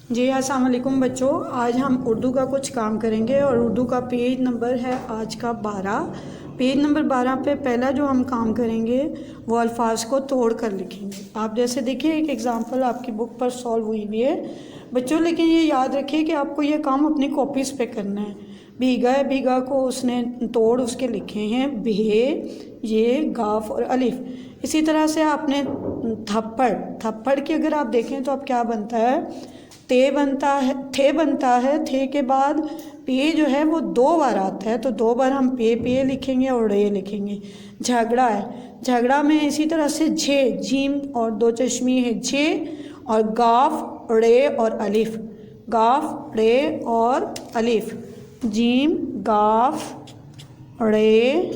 जी अस्सलाम वालेकुम बच्चों, आज हम उर्दू का कुछ काम करेंगे और उर्दू का पेज नंबर है आज का 12। पेज नंबर 12 पे पहला जो हम काम करेंगे वो अल्फाज को तोड़ कर लिखेंगे। आप जैसे देखिए एक एग्ज़ाम्पल आपकी बुक पर सॉल्व हुई हुई है बच्चों, लेकिन ये याद रखिए कि आपको ये काम अपनी कॉपीज़ पे करना है। भीगा है, भीगा को उसने तोड़ उसके लिखे हैं भे, ये, गाफ और अलिफ। इसी तरह से आपने थप्पड़, थप्पड़ की अगर आप देखें तो अब क्या बनता है, ते बनता है, थे बनता है, थे के बाद पे जो है वो 2 बार आता है, तो 2 बार हम पे लिखेंगे और रे लिखेंगे। झगड़ा है, झगड़ा में इसी तरह से झे, जीम और 2 चश्मी है झे, और गाफ, रे और अलिफ, गाफ, रे और अलिफ, जीम, गाफ, रे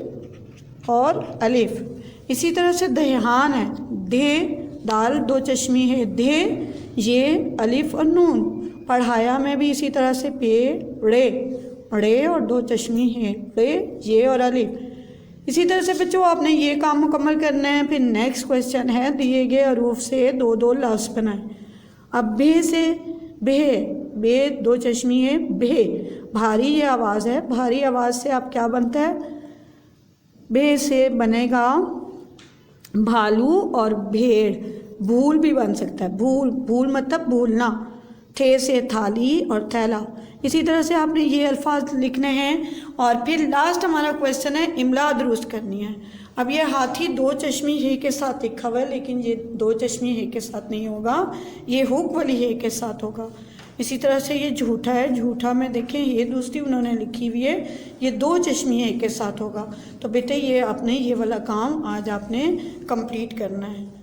और अलिफ। इसी तरह से दहान है, धे, दाल 2 चश्मी है धे, ये, अलिफ और नून। पढ़ाया में भी इसी तरह से पे, रे और 2 चश्मी है रे, ये और अलिफ। इसी तरह से बच्चों आपने ये काम मुकम्मल करना है। फिर नेक्स्ट क्वेश्चन है, दिए गए हरूफ से 2-2 लफ्ज़ बनाए। अब बे से बे, बे 2 चश्मी है बे, भारी ये आवाज़ है, भारी आवाज़ से आप क्या बनता है, बे से बनेगा भालू और भेड़, भूल भी बन सकता है, भूल, भूल मतलब भूलना। थे से थाली और थैला। इसी तरह से आपने ये अल्फाज लिखने हैं। और फिर लास्ट हमारा क्वेश्चन है इमला दुरुस्त करनी है। अब ये हाथी 2 चश्मी है के साथ लिखा हुआ है, लेकिन ये 2 चश्मी है के साथ नहीं होगा, ये हुक वाली है के साथ होगा। इसी तरह से ये झूठा है, झूठा में देखें ये दूसरी उन्होंने लिखी हुई है, ये 2 चश्मी है के साथ होगा। तो बेटे ये आपने ये वाला काम आज आपने कंप्लीट करना है।